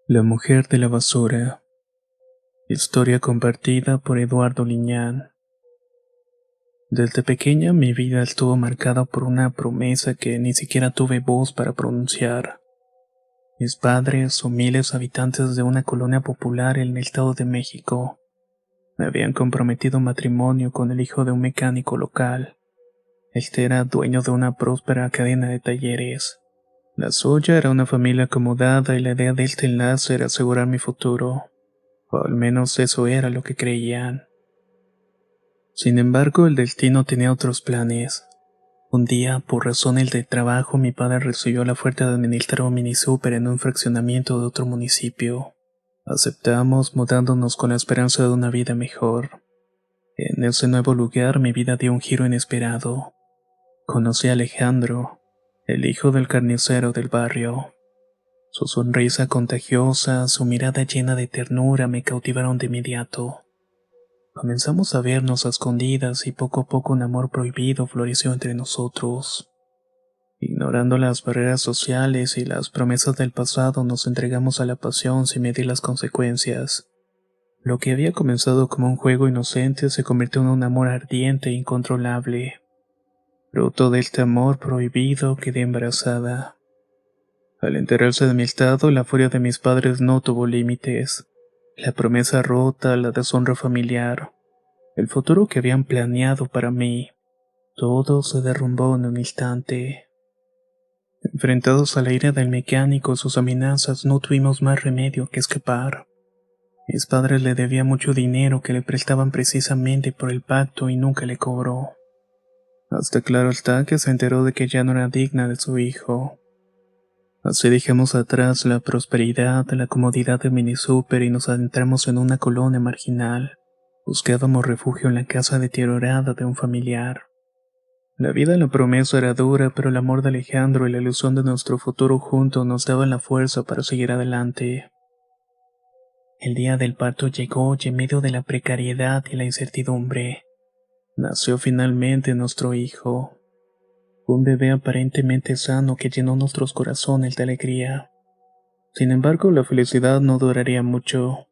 La mujer de la basura. Historia compartida por Eduardo Liñán. Desde pequeña mi vida estuvo marcada por una promesa que ni siquiera tuve voz para pronunciar. Mis padres, humildes habitantes de una colonia popular en el Estado de México, me habían comprometido matrimonio con el hijo de un mecánico local. Este era dueño de una próspera cadena de talleres. La suya era una familia acomodada y la idea de este enlace era asegurar mi futuro. O al menos eso era lo que creían. Sin embargo, el destino tenía otros planes. Un día, por razones de trabajo, mi padre recibió la oferta de administrar un mini súper en un fraccionamiento de otro municipio. Aceptamos, mudándonos con la esperanza de una vida mejor. En ese nuevo lugar, mi vida dio un giro inesperado. Conocí a Alejandro, el hijo del carnicero del barrio. Su sonrisa contagiosa, su mirada llena de ternura me cautivaron de inmediato. Comenzamos a vernos a escondidas y poco a poco un amor prohibido floreció entre nosotros. Ignorando las barreras sociales y las promesas del pasado, nos entregamos a la pasión sin medir las consecuencias. Lo que había comenzado como un juego inocente se convirtió en un amor ardiente e incontrolable. Fruto de este amor prohibido quedé embarazada. Al enterarse de mi estado, la furia de mis padres no tuvo límites. La promesa rota, la deshonra familiar, el futuro que habían planeado para mí, todo se derrumbó en un instante. Enfrentados a la ira del mecánico y sus amenazas, no tuvimos más remedio que escapar. Mis padres le debían mucho dinero que le prestaban precisamente por el pacto y nunca le cobró. Hasta claro está que se enteró de que ya no era digna de su hijo. Así dejamos atrás la prosperidad, la comodidad del mini súper y nos adentramos en una colonia marginal. Buscábamos refugio en la casa deteriorada de un familiar. La vida en la promesa era dura, pero el amor de Alejandro y la ilusión de nuestro futuro juntos nos daban la fuerza para seguir adelante. El día del parto llegó y en medio de la precariedad y la incertidumbre, nació finalmente nuestro hijo. Un bebé aparentemente sano que llenó nuestros corazones de alegría. Sin embargo, la felicidad no duraría mucho.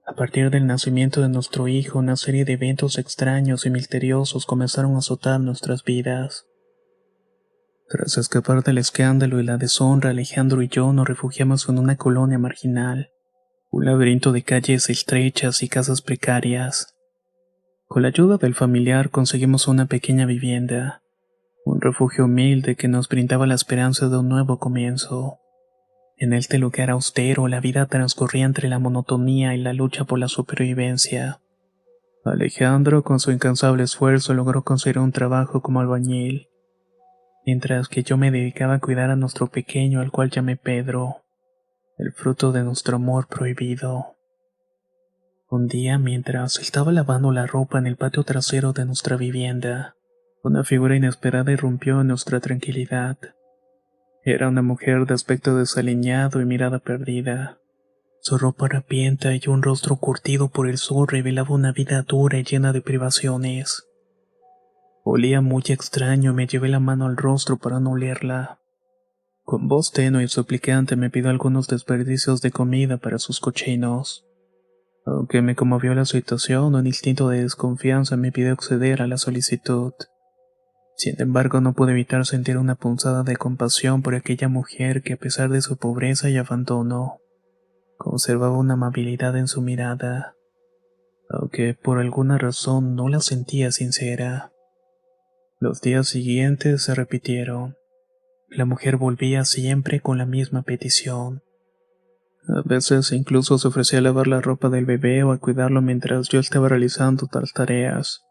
A partir del nacimiento de nuestro hijo, una serie de eventos extraños y misteriosos comenzaron a azotar nuestras vidas. Tras escapar del escándalo y la deshonra, Alejandro y yo nos refugiamos en una colonia marginal, un laberinto de calles estrechas y casas precarias. Con la ayuda del familiar conseguimos una pequeña vivienda, un refugio humilde que nos brindaba la esperanza de un nuevo comienzo. En este lugar austero, la vida transcurría entre la monotonía y la lucha por la supervivencia. Alejandro, con su incansable esfuerzo, logró conseguir un trabajo como albañil, mientras que yo me dedicaba a cuidar a nuestro pequeño, al cual llamé Pedro, el fruto de nuestro amor prohibido. Un día, mientras estaba lavando la ropa en el patio trasero de nuestra vivienda, una figura inesperada irrumpió en nuestra tranquilidad. Era una mujer de aspecto desaliñado y mirada perdida. Su ropa harapienta y un rostro curtido por el sol revelaba una vida dura y llena de privaciones. Olía muy extraño y me llevé la mano al rostro para no olerla. Con voz tenue y suplicante me pidió algunos desperdicios de comida para sus cochinos. Aunque me conmovió la situación, un instinto de desconfianza me pidió acceder a la solicitud. Sin embargo, no pude evitar sentir una punzada de compasión por aquella mujer que, a pesar de su pobreza y abandono, conservaba una amabilidad en su mirada, aunque por alguna razón no la sentía sincera. Los días siguientes se repitieron. La mujer volvía siempre con la misma petición. A veces incluso se ofrecía a lavar la ropa del bebé o a cuidarlo mientras yo estaba realizando otras tareas.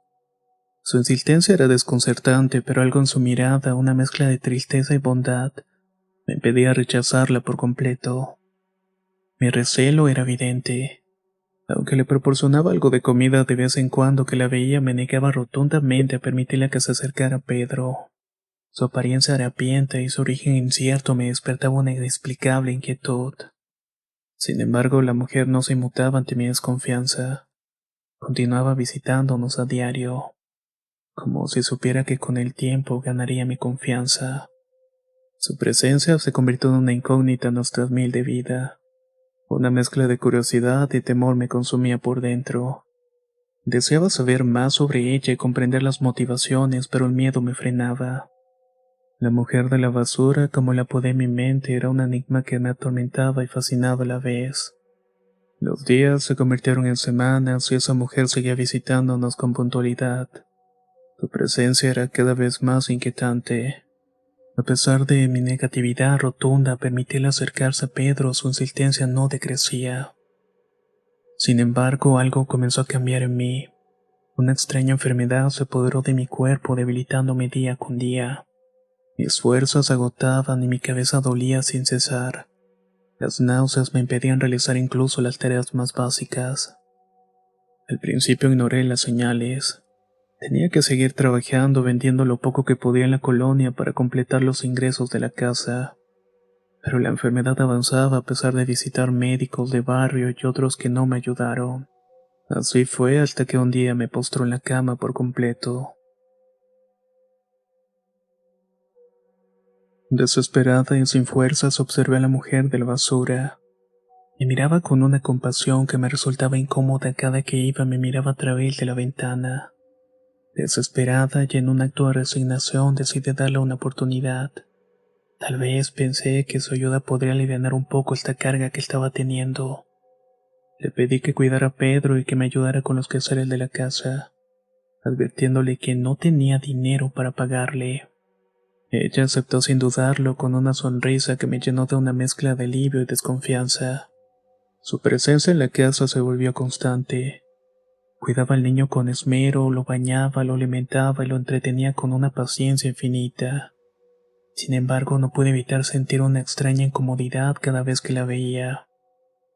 Su insistencia era desconcertante, pero algo en su mirada, una mezcla de tristeza y bondad, me impedía rechazarla por completo. Mi recelo era evidente. Aunque le proporcionaba algo de comida de vez en cuando que la veía, me negaba rotundamente a permitirle que se acercara a Pedro. Su apariencia harapienta y su origen incierto me despertaba una inexplicable inquietud. Sin embargo, la mujer no se inmutaba ante mi desconfianza. Continuaba visitándonos a diario, como si supiera que con el tiempo ganaría mi confianza. Su presencia se convirtió en una incógnita en nuestra humilde vida. Una mezcla de curiosidad y temor me consumía por dentro. Deseaba saber más sobre ella y comprender las motivaciones, pero el miedo me frenaba. La mujer de la basura, como la apodé en mi mente, era un enigma que me atormentaba y fascinaba a la vez. Los días se convirtieron en semanas y esa mujer seguía visitándonos con puntualidad. Su presencia era cada vez más inquietante. A pesar de mi negatividad rotunda, permitirle acercarse a Pedro, su insistencia no decrecía. Sin embargo, algo comenzó a cambiar en mí. Una extraña enfermedad se apoderó de mi cuerpo, debilitándome día con día. Mis fuerzas se agotaban y mi cabeza dolía sin cesar. Las náuseas me impedían realizar incluso las tareas más básicas. Al principio ignoré las señales. Tenía que seguir trabajando vendiendo lo poco que podía en la colonia para completar los ingresos de la casa. Pero la enfermedad avanzaba a pesar de visitar médicos de barrio y otros que no me ayudaron. Así fue hasta que un día me postró en la cama por completo. Desesperada y sin fuerzas observé a la mujer de la basura. Me miraba con una compasión que me resultaba incómoda cada que iba me miraba a través de la ventana. Desesperada y en un acto de resignación decidí darle una oportunidad. Tal vez pensé que su ayuda podría aliviar un poco esta carga que estaba teniendo. Le pedí que cuidara a Pedro y que me ayudara con los quehaceres de la casa, advirtiéndole que no tenía dinero para pagarle. Ella aceptó sin dudarlo con una sonrisa que me llenó de una mezcla de alivio y desconfianza. Su presencia en la casa se volvió constante. Cuidaba al niño con esmero, lo bañaba, lo alimentaba y lo entretenía con una paciencia infinita. Sin embargo, no pude evitar sentir una extraña incomodidad cada vez que la veía.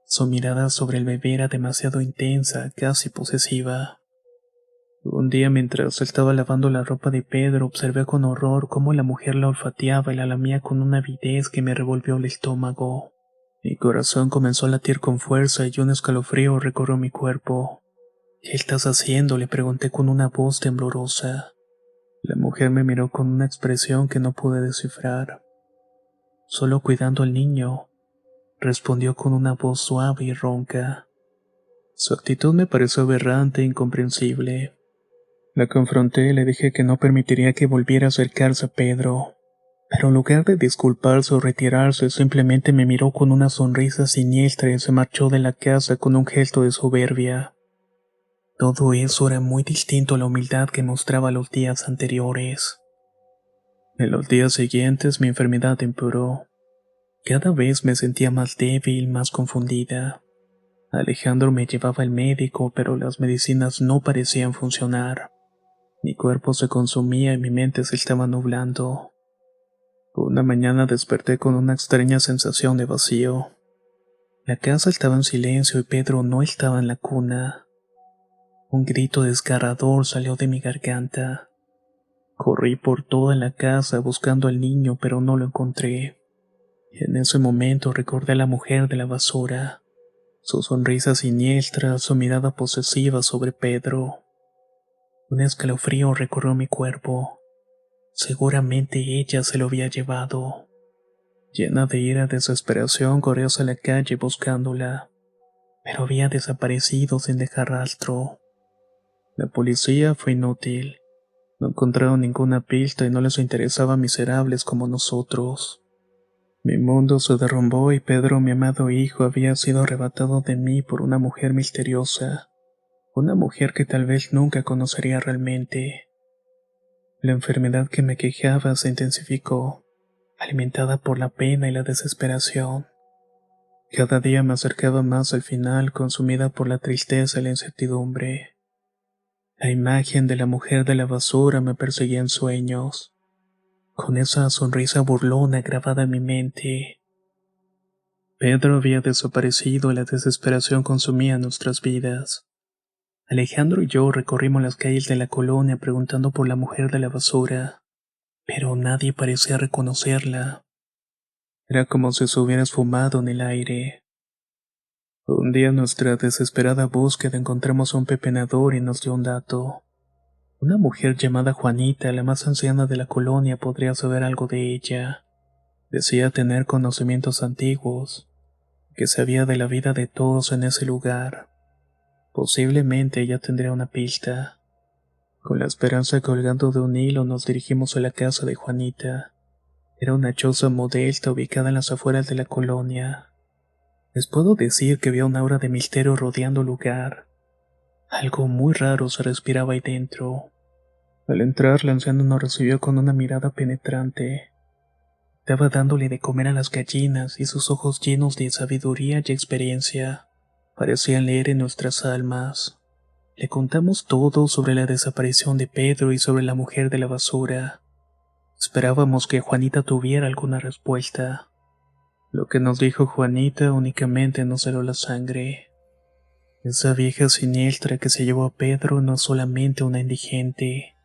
Su mirada sobre el bebé era demasiado intensa, casi posesiva. Un día, mientras estaba lavando la ropa de Pedro, observé con horror cómo la mujer la olfateaba y la lamía con una avidez que me revolvió el estómago. Mi corazón comenzó a latir con fuerza y un escalofrío recorrió mi cuerpo. ¿Qué estás haciendo?, le pregunté con una voz temblorosa. La mujer me miró con una expresión que no pude descifrar. Solo cuidando al niño, respondió con una voz suave y ronca. Su actitud me pareció aberrante e incomprensible. La confronté y le dije que no permitiría que volviera a acercarse a Pedro. Pero en lugar de disculparse o retirarse, simplemente me miró con una sonrisa siniestra y se marchó de la casa con un gesto de soberbia. Todo eso era muy distinto a la humildad que mostraba los días anteriores. En los días siguientes mi enfermedad empeoró. Cada vez me sentía más débil, más confundida. Alejandro me llevaba al médico, pero las medicinas no parecían funcionar. Mi cuerpo se consumía y mi mente se estaba nublando. Una mañana desperté con una extraña sensación de vacío. La casa estaba en silencio y Pedro no estaba en la cuna. Un grito desgarrador salió de mi garganta. Corrí por toda la casa buscando al niño, pero no lo encontré. En ese momento recordé a la mujer de la basura, su sonrisa siniestra, su mirada posesiva sobre Pedro. Un escalofrío recorrió mi cuerpo. Seguramente ella se lo había llevado. Llena de ira y desesperación, corrió hacia la calle buscándola, pero había desaparecido sin dejar rastro. La policía fue inútil. No encontraron ninguna pista y no les interesaba a miserables como nosotros. Mi mundo se derrumbó y Pedro, mi amado hijo, había sido arrebatado de mí por una mujer misteriosa, una mujer que tal vez nunca conocería realmente. La enfermedad que me quejaba se intensificó, alimentada por la pena y la desesperación. Cada día me acercaba más al final, consumida por la tristeza y la incertidumbre. La imagen de la mujer de la basura me perseguía en sueños, con esa sonrisa burlona grabada en mi mente. Pedro había desaparecido y la desesperación consumía nuestras vidas. Alejandro y yo recorrimos las calles de la colonia preguntando por la mujer de la basura, pero nadie parecía reconocerla. Era como si se hubiera esfumado en el aire. Un día en nuestra desesperada búsqueda encontramos a un pepenador y nos dio un dato. Una mujer llamada Juanita, la más anciana de la colonia, podría saber algo de ella. Decía tener conocimientos antiguos. que sabía de la vida de todos en ese lugar. Posiblemente ella tendría una pista. Con la esperanza colgando de un hilo nos dirigimos a la casa de Juanita. Era una choza modesta ubicada en las afueras de la colonia. Les puedo decir que había un aura de misterio rodeando el lugar. Algo muy raro se respiraba ahí dentro. Al entrar, la anciana nos recibió con una mirada penetrante. Estaba dándole de comer a las gallinas y sus ojos llenos de sabiduría y experiencia parecían leer en nuestras almas. Le contamos todo sobre la desaparición de Pedro y sobre la mujer de la basura. Esperábamos que Juanita tuviera alguna respuesta. Lo que nos dijo Juanita únicamente nos heló la sangre. Esa vieja siniestra que se llevó a Pedro no es solamente una indigente,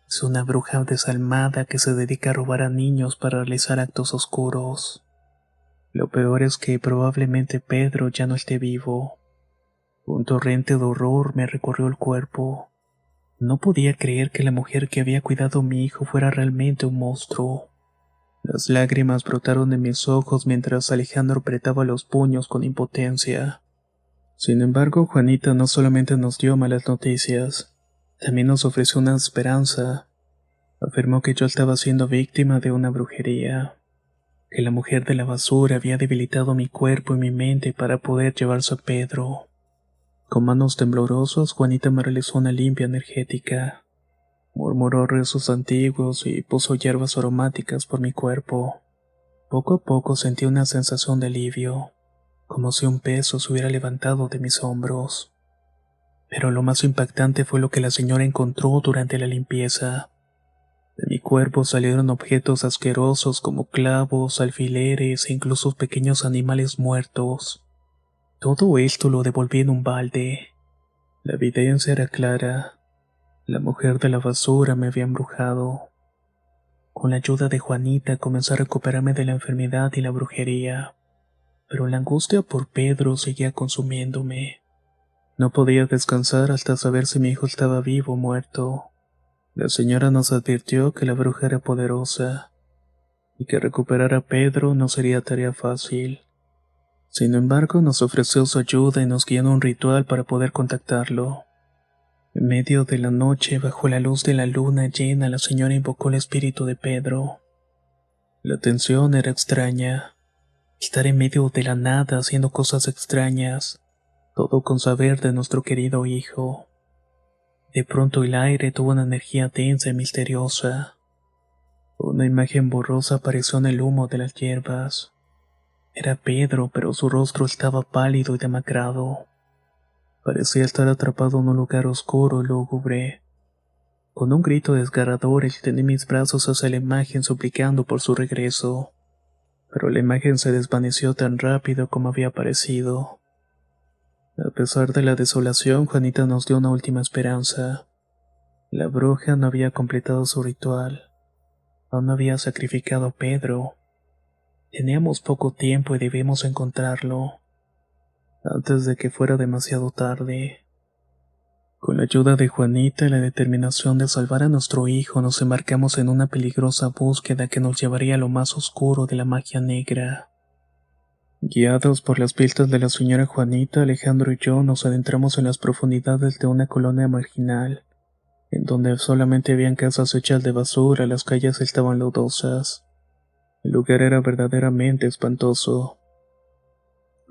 es una bruja desalmada que se dedica a robar a niños para realizar actos oscuros. Lo peor es que probablemente Pedro ya no esté vivo. Un torrente de horror me recorrió el cuerpo. No podía creer que la mujer que había cuidado a mi hijo fuera realmente un monstruo. Las lágrimas brotaron de mis ojos mientras Alejandro apretaba los puños con impotencia. Sin embargo, Juanita no solamente nos dio malas noticias, también nos ofreció una esperanza. Afirmó que yo estaba siendo víctima de una brujería, que la mujer de la basura había debilitado mi cuerpo y mi mente para poder llevarse a Pedro. Con manos temblorosas, Juanita me realizó una limpia energética. Murmuró rezos antiguos y puso hierbas aromáticas por mi cuerpo. Poco a poco sentí una sensación de alivio, como si un peso se hubiera levantado de mis hombros. Pero lo más impactante fue lo que la señora encontró durante la limpieza. De mi cuerpo salieron objetos asquerosos como clavos, alfileres e incluso pequeños animales muertos. Todo esto lo devolví en un balde. La evidencia era clara. La mujer de la basura me había embrujado. Con la ayuda de Juanita comencé a recuperarme de la enfermedad y la brujería, pero la angustia por Pedro seguía consumiéndome. No podía descansar hasta saber si mi hijo estaba vivo o muerto. La señora nos advirtió que la bruja era poderosa y que recuperar a Pedro no sería tarea fácil. Sin embargo, nos ofreció su ayuda y nos guió en un ritual para poder contactarlo. En medio de la noche, bajo la luz de la luna llena, la señora invocó el espíritu de Pedro. La tensión era extraña. Estar en medio de la nada haciendo cosas extrañas, todo con saber de nuestro querido hijo. De pronto el aire tuvo una energía densa y misteriosa. Una imagen borrosa apareció en el humo de las hierbas. Era Pedro, pero su rostro estaba pálido y demacrado. Parecía estar atrapado en un lugar oscuro y lúgubre. Con un grito desgarrador extendí mis brazos hacia la imagen suplicando por su regreso. Pero la imagen se desvaneció tan rápido como había aparecido. A pesar de la desolación, Juanita nos dio una última esperanza. La bruja no había completado su ritual. Aún no había sacrificado a Pedro. Teníamos poco tiempo y debíamos encontrarlo, antes de que fuera demasiado tarde. Con la ayuda de Juanita y la determinación de salvar a nuestro hijo, nos embarcamos en una peligrosa búsqueda que nos llevaría a lo más oscuro de la magia negra. Guiados por las pistas de la señora Juanita, Alejandro y yo nos adentramos en las profundidades de una colonia marginal, en donde solamente habían casas hechas de basura, las calles estaban lodosas. El lugar era verdaderamente espantoso.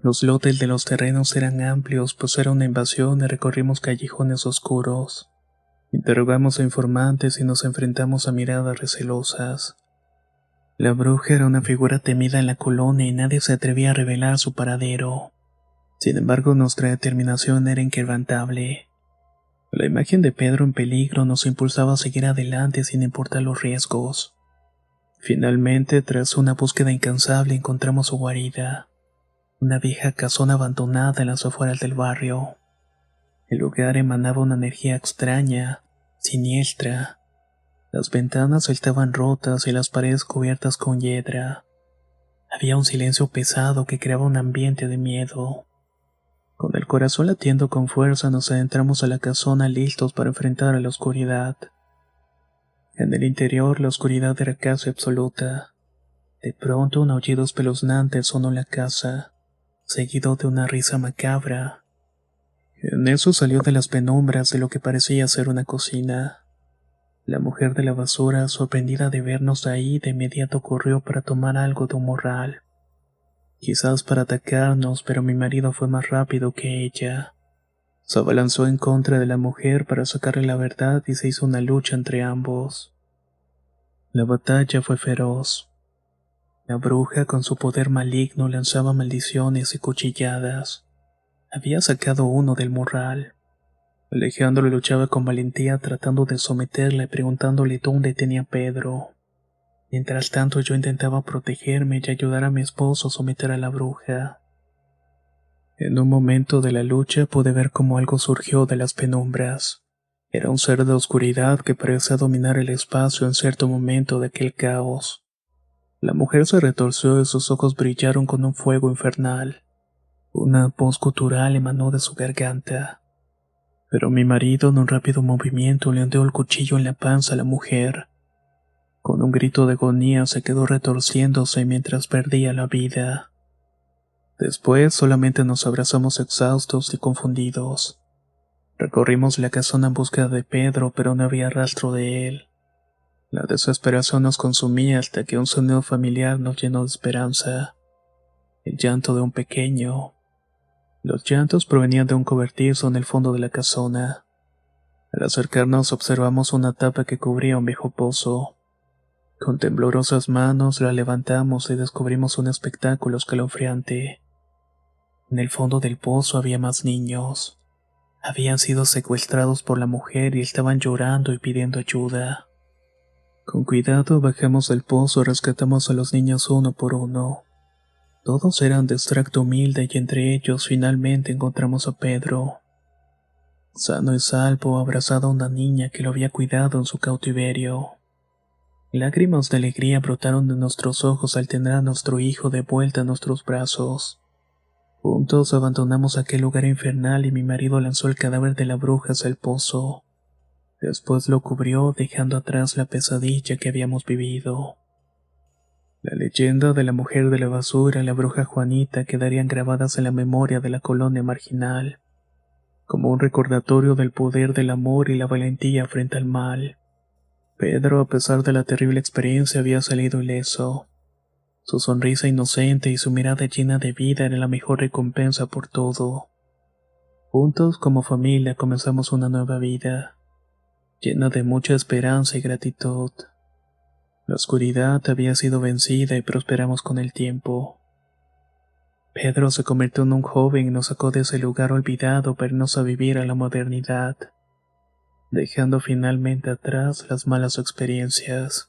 Los lotes de los terrenos eran amplios, pues era una invasión y recorrimos callejones oscuros. Interrogamos a informantes y nos enfrentamos a miradas recelosas. La bruja era una figura temida en la colonia y nadie se atrevía a revelar su paradero. Sin embargo, nuestra determinación era inquebrantable. La imagen de Pedro en peligro nos impulsaba a seguir adelante sin importar los riesgos. Finalmente, tras una búsqueda incansable, encontramos su guarida. Una vieja casona abandonada en las afueras del barrio. El lugar emanaba una energía extraña, siniestra. Las ventanas estaban rotas y las paredes cubiertas con hiedra. Había un silencio pesado que creaba un ambiente de miedo. Con el corazón latiendo con fuerza nos adentramos a la casona listos para enfrentar a la oscuridad. En el interior la oscuridad era casi absoluta. De pronto un aullido espeluznante sonó en la casa. seguido de una risa macabra. En eso salió de las penumbras de lo que parecía ser una cocina. La mujer de la basura, sorprendida de vernos ahí, de inmediato corrió para tomar algo de un morral. Quizás para atacarnos, pero mi marido fue más rápido que ella. Se abalanzó en contra de la mujer para sacarle la verdad y se hizo una lucha entre ambos. La batalla fue feroz. La bruja, con su poder maligno, lanzaba maldiciones y cuchilladas. Había sacado uno del morral. Alejandro luchaba con valentía tratando de someterla y preguntándole dónde tenía Pedro. Mientras tanto yo intentaba protegerme y ayudar a mi esposo a someter a la bruja. En un momento de la lucha pude ver cómo algo surgió de las penumbras. Era un ser de oscuridad que parecía dominar el espacio en cierto momento de aquel caos. La mujer se retorció y sus ojos brillaron con un fuego infernal. Una voz gutural emanó de su garganta. Pero mi marido, en un rápido movimiento, le hundió el cuchillo en la panza a la mujer. Con un grito de agonía se quedó retorciéndose mientras perdía la vida. Después solamente nos abrazamos exhaustos y confundidos. Recorrimos la casona en busca de Pedro, pero no había rastro de él. La desesperación nos consumía hasta que un sonido familiar nos llenó de esperanza. El llanto de un pequeño. Los llantos provenían de un cobertizo en el fondo de la casona. Al acercarnos observamos una tapa que cubría un viejo pozo. Con temblorosas manos la levantamos y descubrimos un espectáculo escalofriante. En el fondo del pozo había más niños. Habían sido secuestrados por la mujer y estaban llorando y pidiendo ayuda. Con cuidado bajamos del pozo y rescatamos a los niños uno por uno. Todos eran de extracto humilde y entre ellos finalmente encontramos a Pedro. Sano y salvo, abrazado a una niña que lo había cuidado en su cautiverio. Lágrimas de alegría brotaron de nuestros ojos al tener a nuestro hijo de vuelta en nuestros brazos. Juntos abandonamos aquel lugar infernal y mi marido lanzó el cadáver de la bruja hacia el pozo. Después lo cubrió, dejando atrás la pesadilla que habíamos vivido. La leyenda de la mujer de la basura y la bruja Juanita quedarían grabadas en la memoria de la colonia marginal, como un recordatorio del poder del amor y la valentía frente al mal. Pedro, a pesar de la terrible experiencia, había salido ileso. Su sonrisa inocente y su mirada llena de vida era la mejor recompensa por todo. Juntos, como familia, comenzamos una nueva vida, llena de mucha esperanza y gratitud. La oscuridad había sido vencida y prosperamos con el tiempo. Pedro se convirtió en un joven y nos sacó de ese lugar olvidado para irnos a vivir a la modernidad, dejando finalmente atrás las malas experiencias.